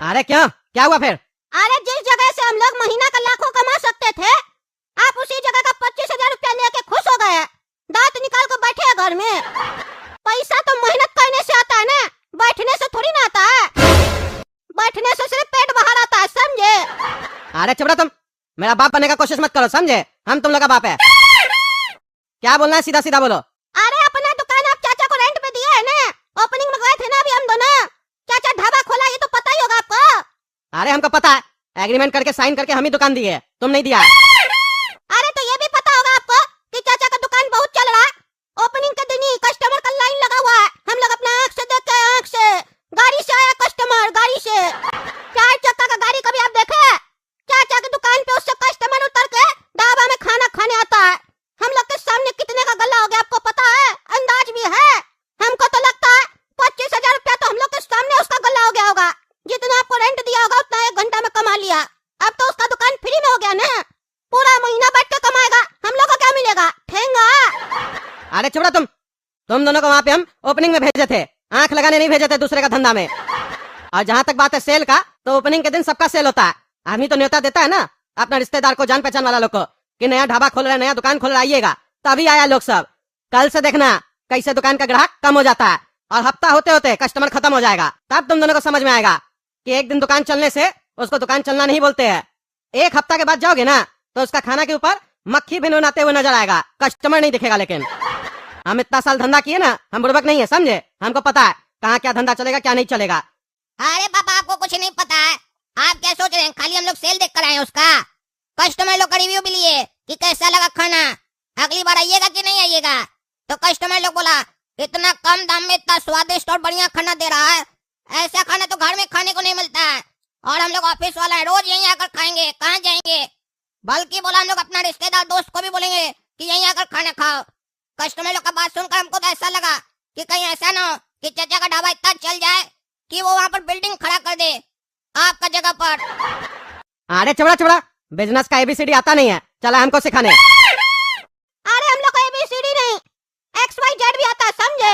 अरे क्यों, क्या हुआ फिर? अरे जिस जगह से हम लोग महीना का लाखों कमा सकते थे, आप उसी जगह का 25,000 रुपया लेके खुश हो गए। दांत निकाल कर बैठे घर में। पैसा तो मेहनत करने से आता है ना, बैठने से थोड़ी ना आता है। बैठने से सिर्फ पेट बाहर आता है, समझे? अरे चुप रहो तुम, मेरा बाप बनने का कोशिश मत करो, समझे? हम तुम लोग का बाप है। क्या बोलना है, सीधा सीधा बोलो। अरे अपना दुकान आप चाचा को रेंट पे दिया है ना, ओपनिंग में गए थे ना अभी हम दोनों। चाचा ढाबा खोला, ये तो पता ही होगा आपको। अरे हमको पता है, एग्रीमेंट करके साइन करके हम ही दुकान दी है, तुम नहीं दिया। अरे तो ये भी पता होगा आपको कि चाचा का दुकान बहुत चल रहा है। ओपनिंग के दिन ही कस्टमर का लाइन लगा हुआ है। हम लोग अपना आँख से देख के, आँख से गाड़ी से आया कस्टमर, गाड़ी से 4 चक्का का गाड़ी कभी आप देखे? चाचा की दुकान पे उससे कस्टमर उतर के ढाबा में खाना खाने आता है। हम लोग के सामने कितने का गल्ला हो गया आपको पता है? अंदाज भी है? हमको तो लगता है 25,000 रुपया तो हम लोग के सामने उसका गल्ला हो गया होगा। जितना आपको रेंट दिया होगा उतना 1 घंटा में कमा लिया। अब तो उसका दुकान फ्री में हो गया ना, पूरा महीना बैठ के कमाएगा। हम लोग को क्या मिलेगा? ठेंगा। अरे चुप रहो तुम दोनों को वहाँ पे हम ओपनिंग में भेजे थे, आंख लगाने नहीं भेजे थे दूसरे का धंधा में। और जहाँ तक बात है सेल का, तो ओपनिंग के दिन सबका सेल होता है। आदमी तो न्योता देता है ना अपना रिश्तेदार को, जान पहचान वाला लोग को, कि नया ढाबा खोल रहा है, नया दुकान खोल रहा, आइएगा। तभी आया लोग सब। कल से देखना कैसे दुकान का ग्राहक कम हो जाता है, और हफ्ता होते होते कस्टमर खत्म हो जाएगा। तब तुम दोनों को समझ में आएगा कि एक दिन दुकान चलने से उसको दुकान चलना नहीं बोलते हैं। 1 हफ्ता के बाद जाओगे ना, तो उसका खाना के ऊपर मक्खी भी नुनाते हुए नजर आएगा, कस्टमर नहीं दिखेगा। लेकिन हम इतना साल धंधा किए ना, हम बुड़बक नहीं है, समझे? हमको पता है कहाँ क्या धंधा चलेगा, क्या नहीं चलेगा। अरे पापा, आपको कुछ नहीं पता है। आप क्या सोच रहे हैं खाली हम लोग सेल देख कर आए उसका? कस्टमर लोग का रिव्यू भी लिए कि कैसा लगा खाना, अगली बार आइएगा कि नहीं आइएगा। तो कस्टमर लोग बोला इतना कम दाम में इतना स्वादिष्ट और बढ़िया खाना दे रहा है, ऐसा खाना तो घर में खाने को नहीं मिलता है। और हम लोग ऑफिस वाला है, रोज यहीं आकर खाएंगे, कहाँ जाएंगे? बल्कि बोला हम लोग अपना रिश्तेदार दोस्त को भी बोलेंगे कि यहीं आकर खाना खाओ। कस्टमर लोग का बात सुनकर हमको तो ऐसा लगा कि कहीं ऐसा ना हो कि चाचा का ढाबा इतना चल जाए कि वो वहाँ पर बिल्डिंग खड़ा कर दे आपका जगह पर। अरे चबड़ा बिजनेस का ABCD आता नहीं है, चला हमको सिखाने। अरे हम लोग को ABCD नहीं, XYZ भी आता है, समझे?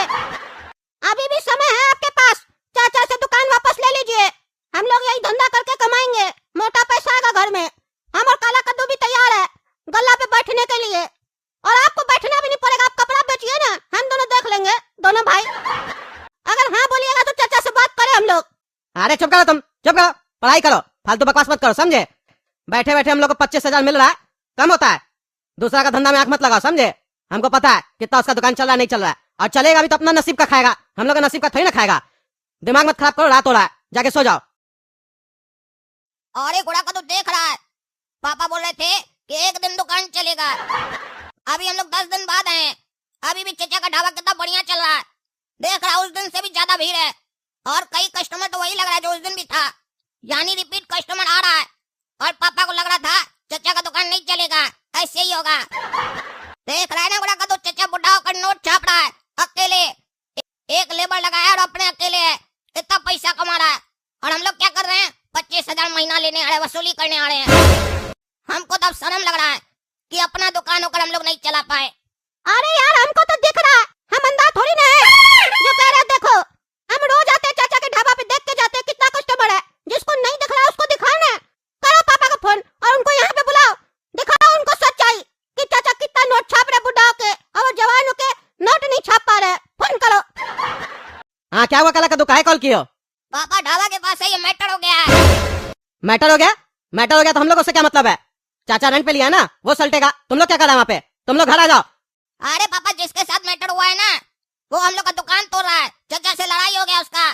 अभी भी समय है आपके पास, चाचा से दुकान वापस ले लीजिए। हम लोग यही धंधा करके कमाएंगे, मोटा पैसा आएगा घर में। हम और काला कद्दू भी तैयार है गल्ला पे बैठने के लिए। और आपको बैठना भी नहीं पड़ेगा, आप कपड़ा बेचिए ना, हम दोनों देख लेंगे, दोनों भाई। अगर हाँ बोलिएगा तो चाचा से बात करें हम लोग। अरे चुप करो तुम, चुप करो, पढ़ाई करो, फालतू बकवास मत करो, समझे? बैठे बैठे हम लोग को 25,000 मिल रहा है, कम होता है। दूसरा का धंधा में आंख मत लगाओ, समझे? हमको पता है कितना उसका दुकान चल रहा है, नहीं चल रहा है। और चलेगा भी तो अपना नसीब का खाएगा, हम लोग का नसीब का थोड़ी ना खाएगा। दिमाग मत खराब करो, रात हो रहा है, जाके सो जाओ। और एक घोड़ा का तो देख रहा है, पापा बोल रहे थे कि 1 दिन दुकान चलेगा। अभी हम लोग 10 दिन बाद आए, अभी भी चाचा का ढाबा कितना बढ़िया चल रहा है। देख रहा उस दिन से भी ज्यादा भीड़ है, और कई कस्टमर तो वही लग रहा है जो उस दिन भी था, यानी रिपीट कस्टमर आ रहा है। और पापा को लग रहा था चाचा का दुकान नहीं चलेगा, ऐसे ही होगा। देख रहा है ना घोड़ा का तो चाचा बुढ़ा होकर नोट छाप रहा है अकेले, एक लेबर लगाया और अपने अकेले है, इतना पैसा कमा रहा है। और हम लोग क्या कर रहे हैं? 25,000 महीना लेने आ रहे, वसूली करने आ रहे हैं। हमको तो अब शर्म लग रहा है कि अपना दुकान होकर हम लोग नहीं चला पाए। अरे यार हमको तो दिख रहा है, हम अंधा थोड़ी ना है जो कह रहे हैं। देखो हम रोज आते हैं चाचा के ढाबा पे, देख के जाते हैं कितना कस्टमर है। जिसको नहीं दिख रहा उसको दिखाओ ना, करो पापा को फोन और उनको यहाँ पे बुलाओ, दिखाओ उनको सच्चाई कि चाचा कितना नोट छाप रहे बुढ़ाओ के, और जवानों के नोट नहीं छाप पा रहे। फोन करो। हाँ क्या हुआ, काला कद्दू काहे कॉल कियो? पापा ढाबा के पास है, ये मैटर हो गया है। मैटर हो गया? मैटर हो गया तो हम लोग से क्या मतलब है? चाचा रेंट पे लिया है ना, वो सल्टेगा। तुम लोग क्या कर रहे हैं वहाँ पे? तुम लोग घर आ जाओ। अरे पापा, जिसके साथ मैटर हुआ है ना, वो हम लोग का दुकान तोड़ रहा है, चाचा से लड़ाई हो गया उसका।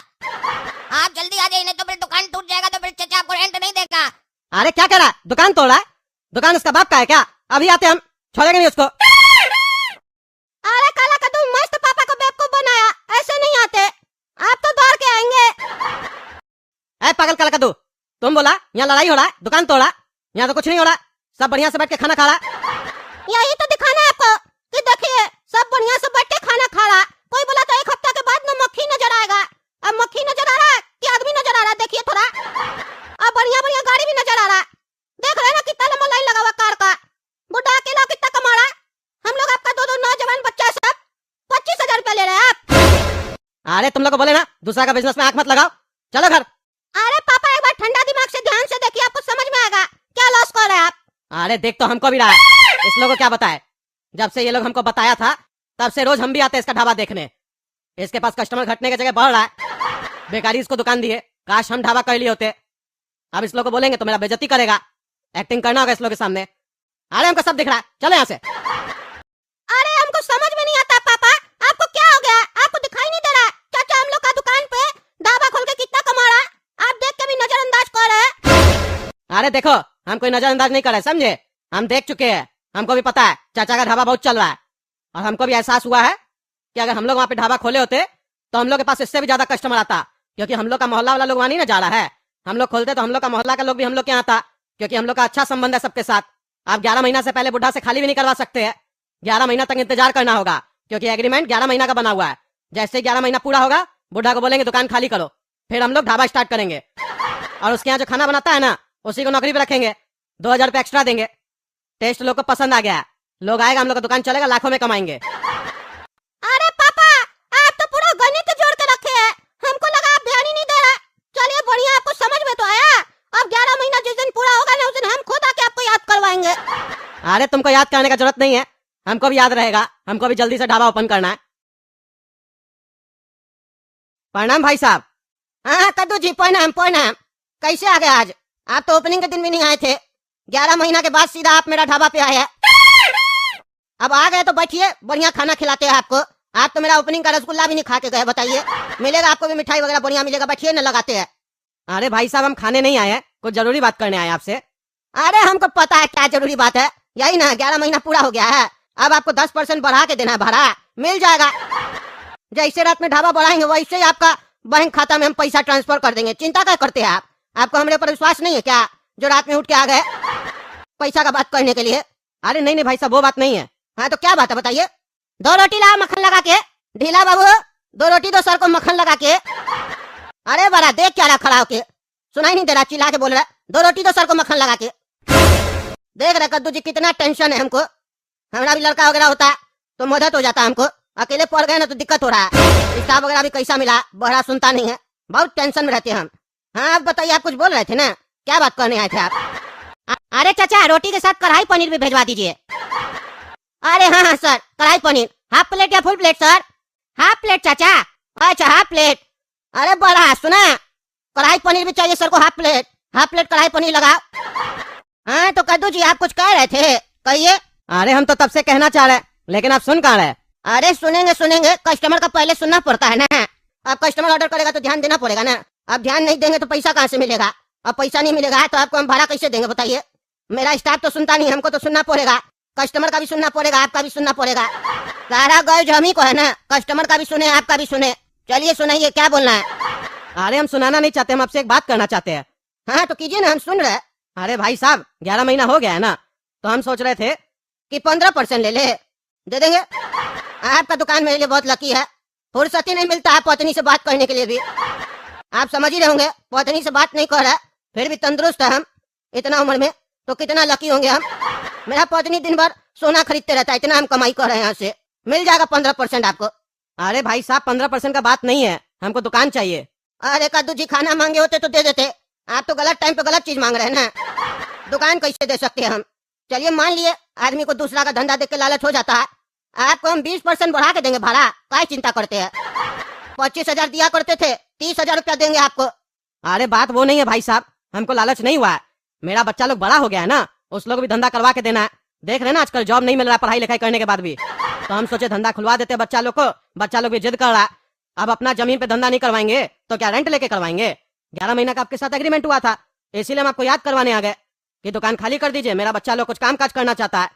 आप जल्दी आ जाइए, नहीं तो फिर दुकान टूट जाएगा, तो फिर चाचा आपको रेंट नहीं देगा। अरे क्या कह रहा है, दुकान तोड़ रहा है? दुकान उसका बाप का है क्या? अभी आते हम, छोड़ेंगे नहीं उसको। अरे काला कद्दू मस्त पापा को बेवकूफ बनाया, ऐसे नहीं आते, आप तो दौड़ के आएंगे। ऐ पागल काला कद्दू, तुम बोला यहाँ लड़ाई हो रहा है, दुकान तोड़ा? यहाँ तो कुछ नहीं हो रहा, सब बढ़िया से बैठ के खाना खा रहा है। यही तो दिखाना है आपको कि देखिए सब बढ़िया से बैठ के खाना खा रहा। कोई बोला तो 1 हफ्ता के बाद में मक्खी नजर आएगा। अब मक्खी नजर आ रहा है कि आदमी नजर आ रहा है? देखिए थोड़ा, अब बढ़िया बढ़िया गाड़ी भी नजर आ रहा है। देख रहे हैं ना कितना लंबा लाइन लगा हुआ कार का। बुढ़ा अकेला कितना कमा रहा है। हम लोग आपका 2 नौजवान बच्चा सब 25,000 रुपया ले रहे हैं आप। अरे तुम लोग को बोले ना दूसरा का बिजनेस में आंख मत लगाओ, चलो घर। अरे पापा एक बार ठंडा दिमाग से ध्यान से देखिए, आपको समझ में आएगा क्या लॉस कॉल है आप। अरे देख तो हमको भी रहा है, इस लोगों को क्या बताए। जब से ये लोग हमको बताया था तब से रोज हम भी आते हैं इसका ढाबा देखने। इसके पास कस्टमर घटने की जगह बढ़ रहा है। बेकारी इसको दुकान दी है, काश हम ढाबा कर लिए होते। अब इस लोग को बोलेंगे तो मेरा बेइज्जती करेगा, एक्टिंग करना होगा इस लोग के सामने। अरे हमको सब दिख रहा है, चलो यहाँ से। अरे हमको समझ में नहीं आता पापा, आपको क्या हो गया, आपको दिखाई नहीं दे रहा है चाचा हम लोग का दुकान पे ढाबा खोल के कितना कमा रहा है, आप देख के भी नजरअंदाज कर रहे हैं। अरे देखो हम कोई नजरअंदाज नहीं कर रहे, समझे। हम देख चुके हैं, हमको भी पता है चाचा का ढाबा बहुत चल रहा है। और हमको भी एहसास हुआ है कि अगर हम लोग वहाँ पे ढाबा खोले होते तो हम लोग के पास इससे भी ज्यादा कस्टमर आता, क्योंकि हम लोग का मोहल्ला वाला लोग वहाँ नहीं ना जा रहा है। हम लोग खोलते तो हम लोग का मोहल्ला का लोग भी हम लोग के यहाँ आता, क्योंकि हम लोग का अच्छा संबंध है सबके साथ। आप 11 महीना से पहले बुढ़ा से खाली भी नहीं करवा सकते हैं, 11 महीना तक इंतजार करना होगा, क्योंकि एग्रीमेंट 11 महीना का बना हुआ है। जैसे 11 महीना पूरा होगा बुढ़ा को बोलेंगे दुकान खाली करो, फिर हम लोग ढाबा स्टार्ट करेंगे। और उसके यहाँ जो खाना बनाता है ना उसी को नौकरी पे रखेंगे, 2000 रुपये एक्स्ट्रा देंगे। टेस्ट लोग को पसंद आ गया है, लोग आएगा, हम लोग का दुकान चलेगा, लाखों में कमाएंगे। अरे पापा आप तो पूरा गणित जोड़ के रखे हैं, हमको लगा आप ध्यान ही नहीं दे रहे। चलिए बढ़िया, आपको समझ में तो आया। अब 11 महीना जिस दिन पूरा होगा ना उस दिन हम खुद आके आपको याद करवाएंगे। अरे तुमको याद करने का जरूरत नहीं है, हमको भी याद रहेगा, हमको भी जल्दी से ढाबा ओपन करना है। प्रणाम भाई साहब। हाँ कद्दू जी प्रणाम प्रणाम, कैसे आ गए आज? आप तो ओपनिंग के दिन भी नहीं आए थे, 11 महीना के बाद सीधा आप मेरा ढाबा पे आए हैं। अब आ गए तो बैठिए, बढ़िया खाना खिलाते हैं आपको। आप तो मेरा ओपनिंग का रसगुल्ला भी नहीं खा के गए, बताइए। मिलेगा आपको भी मिठाई वगैरह बढ़िया मिलेगा, बैठिए न लगाते हैं। अरे भाई साहब हम खाने नहीं आए हैं, कुछ जरूरी बात करने आए आपसे। अरे हमको पता है क्या जरूरी बात है, यही ना 11 महीना पूरा हो गया है, अब आपको 10% बढ़ा के देना है भाड़ा, मिल जाएगा। जैसे रात में ढाबा बढ़ाएंगे वैसे ही आपका बैंक खाता में हम पैसा ट्रांसफर कर देंगे। चिंता क्या करते हैं आप? आपको हमारे ऊपर विश्वास नहीं है क्या, जो रात में उठ के आ गए पैसा का बात करने के लिए? अरे नहीं नहीं भाई साहब वो बात नहीं है। हाँ तो क्या बात है बताइए। 2 रोटी ला मक्खन लगा के, ढीला बाबू 2 रोटी दो सर को मक्खन लगा के। अरे बड़ा देख क्या रहा खड़ा होके, सुनाई नहीं दे रहा, चिल्ला के बोल रहा है 2 रोटी दो सर को मक्खन लगा के। देख रहे कद्दू जी कितना टेंशन है हमको, हमारा भी लड़का वगैरह होता तो मदद हो जाता हमको, अकेले पड़ गए ना तो दिक्कत हो रहा है। स्टाफ वगैरह भी कैसा मिला, बड़ा सुनता नहीं है, बहुत टेंशन में रहते हैं हम। हाँ आप बताइए, आप कुछ बोल रहे थे ना, क्या बात करने आए थे आप? अरे चाचा रोटी के साथ कढ़ाई पनीर भी भेजवा दीजिए। अरे हाँ हाँ सर, कढ़ाई पनीर हाफ प्लेट या full plate sir? Half plate चाचा। अच्छा हाफ प्लेट। अरे बड़ा सुना, कढ़ाई पनीर भी चाहिए सर को, हाफ प्लेट कढ़ाई पनीर लगाओ। हाँ तो कद्दू जी आप कुछ कह रहे थे, कहिए। अरे हम तो तब से कहना चाह रहे हैं, लेकिन आप सुन कहाँ रहे। अरे सुनेंगे, कस्टमर का पहले सुनना पड़ता है ना। अब कस्टमर ऑर्डर करेगा तो ध्यान देना पड़ेगा ना, अब ध्यान नहीं देंगे तो पैसा कहाँ से मिलेगा? अब पैसा नहीं मिलेगा तो आपको हम भाड़ा कैसे देंगे बताइए? मेरा स्टाफ तो सुनता नहीं, हमको तो सुनना पड़ेगा, कस्टमर का भी सुनना पड़ेगा, आपका भी सुनना पड़ेगा। सारा गज हम ही को है ना, कस्टमर का भी सुने आपका भी सुने। चलिए सुनाइए, क्या बोलना है? अरे हम सुनाना नहीं चाहते, हम आपसे एक बात करना चाहते हैं। हाँ तो कीजिए ना, हम सुन रहे। अरे भाई साहब 11 महीना हो गया है ना, तो हम सोच रहे थे कि 15% ले दे देंगे। आपका दुकान मेरे लिए बहुत लकी है, फुर्सत ही नहीं मिलता है पत्नी से बात करने के लिए भी। आप समझ ही रहे होंगे, पत्नी से बात नहीं कर रहा फिर भी तंदुरुस्त है हम, इतना उम्र में तो कितना लकी होंगे हम। मेरा पत्नी दिन भर सोना खरीदते रहता है, इतना हम कमाई कर रहे हैं यहाँ से। मिल जाएगा 15% आपको। अरे भाई साहब 15% का बात नहीं है, हमको दुकान चाहिए। अरे कद्दू जी खाना मांगे होते तो दे देते, आप तो गलत टाइम पे गलत चीज मांग रहे हैं ना। दुकान कैसे दे सकते हैं हम? चलिए मान लिए आदमी को दूसरा का धंधा देख के लालच हो जाता है, आपको हम 20% बढ़ा के देंगे भाड़ा, क्या चिंता करते हैं? 25,000 दिया करते थे, 30,000 रुपया देंगे आपको। अरे बात वो नहीं है भाई साहब, हमको लालच नहीं हुआ है, मेरा बच्चा लोग बड़ा हो गया है ना, उस लोग भी धंधा करवा के देना है। देख रहे ना आजकल जॉब नहीं मिल रहा पढ़ाई लिखाई करने के बाद भी, तो हम सोचे धंधा खुलवा देते बच्चा लोग को। बच्चा लोग भी जिद कर रहा है, अब अपना जमीन पे धंधा नहीं करवाएंगे तो क्या रेंट लेके करवाएंगे? 11 महीना का आपके साथ एग्रीमेंट हुआ था, इसीलिए हम आपको याद करवाने आ गए कि दुकान खाली कर दीजिए। मेरा बच्चा लोग कुछ काम काज करना चाहता है,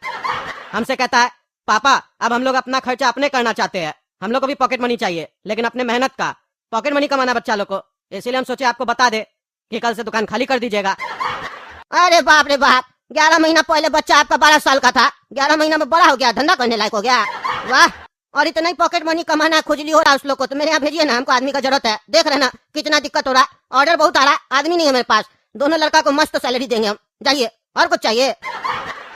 हमसे कहता है पापा अब हम लोग अपना खर्चा अपने करना चाहते हैं, हम लोग को भी पॉकेट मनी चाहिए, लेकिन अपने मेहनत का पॉकेट मनी कमाना बच्चा लोग को। इसीलिए हम सोचे आपको बता दे कि कल से दुकान खाली कर दीजिएगा। अरे बाप रे बाप, 11 महीना पहले बच्चा आपका 12 साल का था, 11 महीना में बड़ा हो गया, धंधा करने लायक हो गया। वाह, और इतना ही पॉकेट मनी कमाना खुजली हो रहा है उस लोग को, तो मेरे यहाँ भेजिए ना, हमको आदमी का जरूरत है। देख रहे ना कितना दिक्कत हो रहा है, ऑर्डर बहुत आ रहा है, आदमी नहीं है मेरे पास। दोनों लड़का को मस्त सैलरी देंगे हम, जाइए। और कुछ चाहिए?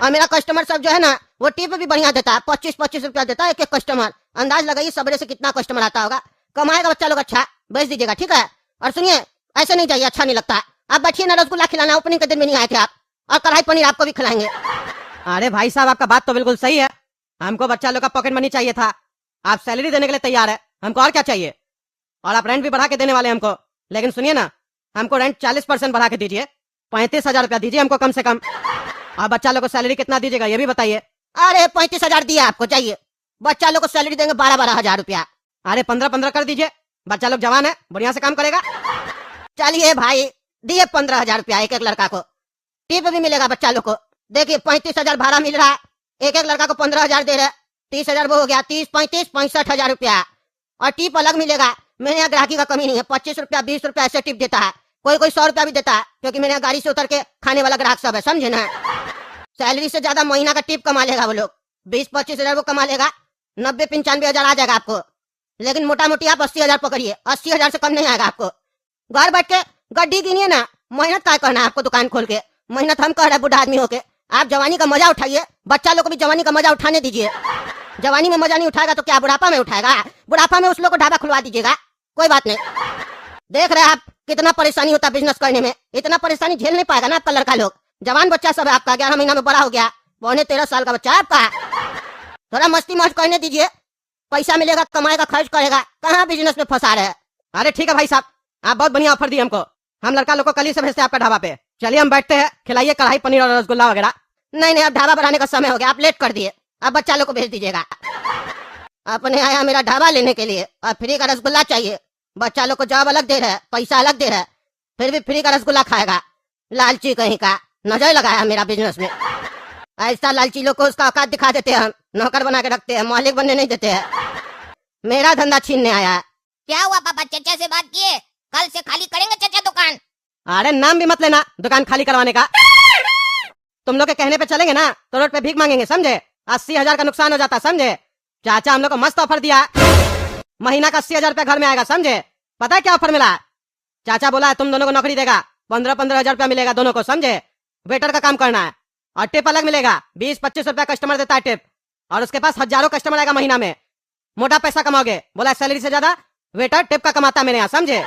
और मेरा कस्टमर सब जो है ना वो टिप भी बढ़िया देता है, 25-25 रुपया देता है एक कस्टमर। अंदाज लगाइए सबरे से कितना कस्टमर आता होगा, कमाएगा बच्चा लोग अच्छा, बेच दीजिएगा ठीक है। और सुनिए ऐसे नहीं चाहिए, अच्छा नहीं लगता। आप बैठिए ना, रसगुल्ला खिलाना, ओपनिंग के दिन में नहीं आए थे आप। और कढ़ाई पनीर आपको भी खिलाएंगे। अरे भाई साहब, आपका बात तो बिल्कुल सही है। हमको बच्चा लोग का पॉकेट मनी चाहिए था, आप सैलरी देने के लिए तैयार है, हमको और क्या चाहिए। और आप रेंट भी बढ़ा के देने वाले हैं हमको। लेकिन सुनिए ना, हमको रेंट 40% बढ़ा के दीजिए, 35,000 रुपया दीजिए हमको कम से कम। और बच्चा लोग को सैलरी कितना दीजिएगा ये भी बताइए। अरे 35,000 दिया आपको चाहिए, बच्चा लोग को सैलरी देंगे 12,000 रुपया। अरे 15-15 कर दीजिए, बच्चा लोग जवान है, बढ़िया से काम करेगा। चलिए भाई, दिए 15,000 रुपया एक लड़का को, टिप भी मिलेगा बच्चा लोग को। देखिए 35,000 भाड़ा मिल रहा है, एक लड़का को 15,000 दे रहे, 30,000 वो हो गया, 30, 35, 65,000 रुपया। और टिप अलग मिलेगा। मेरे यहाँ ग्राहकी का कमी नहीं है, 25 रुपया 20 रुपया ऐसे टिप देता है, कोई 100 रुपया भी देता है, क्योंकि मेरे यहाँ गाड़ी से उतर के खाने वाला ग्राहक सब है, समझे ना। सैलरी से ज्यादा महीना का टिप कमा लेगा वो लोग, 20-25 हजार वो कमा लेगा, 90-95 हजार आ जाएगा आपको। लेकिन मोटा मोटी आप 80,000 पकड़िए, 80,000 से कम नहीं आएगा आपको। घर बैठ के गड्डी गिनिए ना, मेहनत क्या करना है आपको दुकान खोल के। मेहनत हम कर रहे हैं बुढ़ा आदमी होके, आप जवानी का मजा उठाइए, बच्चा लोग को भी जवानी का मजा उठाने दीजिए। जवानी में मजा नहीं उठाएगा तो क्या बुढ़ापा में उठाएगा। बुढ़ापा में उस लोग को ढाबा खुलवा दीजिएगा, कोई बात नहीं। देख रहे हैं आप कितना परेशानी होता है बिजनेस करने में, इतना परेशानी झेल नहीं पाएगा ना आपका लड़का लोग। जवान बच्चा सब है आपका, 11 महीना में बड़ा हो गया, 12-13 साल का बच्चा है आपका। थोड़ा मस्ती मौज करने दीजिए, पैसा मिलेगा, कमाएगा, खर्च करेगा, कहाँ बिजनेस में फंसा रहे हैं। अरे ठीक है भाई साहब, आप बहुत बढ़िया ऑफर दिए हमको, हम लड़का लोग को कल ही से भेजते हैं आपका ढाबा पे। चलिए हम बैठते हैं, खिलाइए कढ़ाई पनीर और रसगुल्ला वगैरह। नहीं, अब ढाबा बनाने का समय हो गया, आप लेट कर दिए, अब बच्चा लोग को भेज दीजिएगा। अपने आया मेरा ढाबा लेने के लिए और फ्री का रसगुल्ला चाहिए। बच्चा लोग को जॉब अलग दे रहे हैं, पैसा अलग दे रहे हैं, फिर भी फ्री का रसगुल्ला खाएगा। लालची कहीं का, नजर लगाया मेरा बिजनेस में। ऐसा लालची लोग को उसका औकात दिखा देते हैं, हम नौकर बना के रखते हैं, मालिक बनने नहीं देते हैं। मेरा धंधा छीनने आया है। क्या हुआ पापा, चचा से बात किए? कल से खाली करेंगे चचा दुकान? अरे नाम भी मत लेना दुकान खाली करवाने का। तुम लोग के कहने पे चलेंगे ना तो रोड पे भीख मांगेंगे, समझे। 80,000 का नुकसान हो जाता, समझे। चाचा हम लोग को मस्त ऑफर दिया, महीना का 80,000 रुपया घर में आएगा, समझे। पता है क्या ऑफर मिला? चाचा बोला तुम दोनों को नौकरी देगा, 15-15 हजार रुपया मिलेगा दोनों को, समझे। वेटर का काम करना है और टिप अलग मिलेगा, 20-25 रुपया कस्टमर देता है टिप। और उसके पास हजारों कस्टमर आएगा महीना में, मोटा पैसा कमाओगे। बोला सैलरी से ज्यादा वेटर टिप का कमाता है मेरे यहाँ, समझे।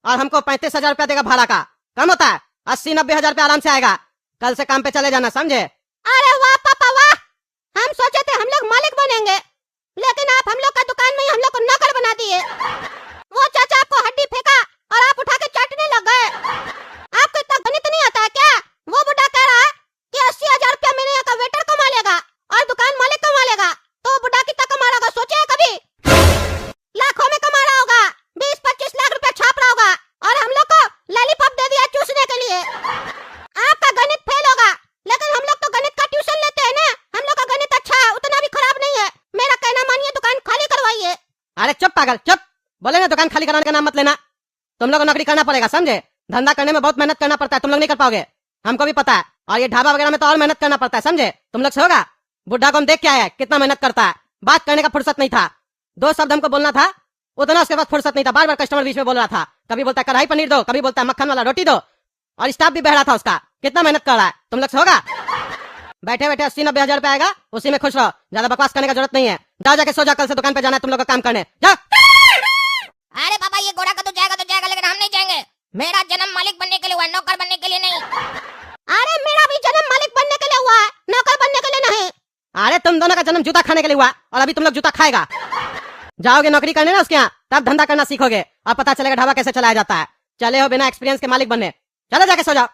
और हमको 35,000 रुपया देगा भाड़ा का, कम होता है, 80-90 हजार रुपया आराम से आएगा। कल से काम पे चले जाना, समझे। अरे वाह पापा वाह, हम सोचे थे हम लोग मालिक बनेंगे, लेकिन आप हम लोग का दुकान में ही हम लोग को नौकर बना दिए। वो चाचा आपको हड्डी फेंका और आप उठा के चाटने लग गए। आपको इतना गणित नहीं आता है क्या? वो बुढ़ा कह रहा है कि 80,000 रुपया महीने का वेटर कमा लेगा और दुकान मालिक कमा लेगा, तो वो बुढ़ा कितना कमा रहा होगा सोचे कभी? लाखों में कमा रहा होगा, 20-25 लाख रुपया छाप रहा होगा, और हम लोग को लॉलीपॉप दे दिया चूसने के लिए। आपका गणित फेल होगा, लेकिन हम लोग तो गणित का ट्यूशन लेते हैं ना, हम लोग का गणित अच्छा है, उतना भी खराब नहीं है। मेरा कहना मानिए, दुकान खाली करवाइए। अरे चुप पागल चुप, बोले ना दुकान खाली कराने का नाम मत लेना। तुम लोग को नौकरी करना पड़ेगा, समझे। धंधा करने में बहुत मेहनत करना पड़ता है, तुम लोग नहीं कर पाओगे, हमको भी पता है। और ये ढाबा वगैरह में तो और मेहनत करना पड़ता है, समझे। तुम लोग से होगा? बुढ़ा को हम देख के आए कितना मेहनत करता है, बात करने का फुर्सत नहीं था, 2 शब्द हमको बोलना था उतना, उसके बाद फुर्सत नहीं था। बार बार कस्टमर बीच में बोल रहा था, कभी बोलता है कढ़ाई पनीर दो, कभी बोलता है मक्खन वाला रोटी दो, और स्टाफ भी बह रहा था उसका। कितना मेहनत कर रहा है, तुम लोग से होगा? बैठे बैठे 80-90 हजार रुपया आएगा, उसी में खुश रहो, ज्यादा बकवास करने का जरूरत नहीं है। जाओ जाके सो जाओ, कल से दुकान पे जाना है तुम लोग का काम करने, जाओ। अरे पापा, ये घोड़ा का तो जाएगा, लेकिन हम नहीं जाएंगे। मेरा जन्म मालिक बनने के लिए हुआ, नौकर बनने के लिए नहीं। अरे मेरा भी जन्म मालिक बनने के लिए हुआ है, नौकर बनने के लिए नहीं। अरे तुम दोनों का जन्म जूता खाने के लिए हुआ, और अभी तुम लोग जूता खाएगा। जाओगे नौकरी करने ना उसके यहाँ, तब धंधा करना सीखोगे और पता चलेगा ढाबा कैसे चलाया जाता है। चले हो बिना एक्सपीरियंस के मालिक बनने, चलो जाके सो जाओ।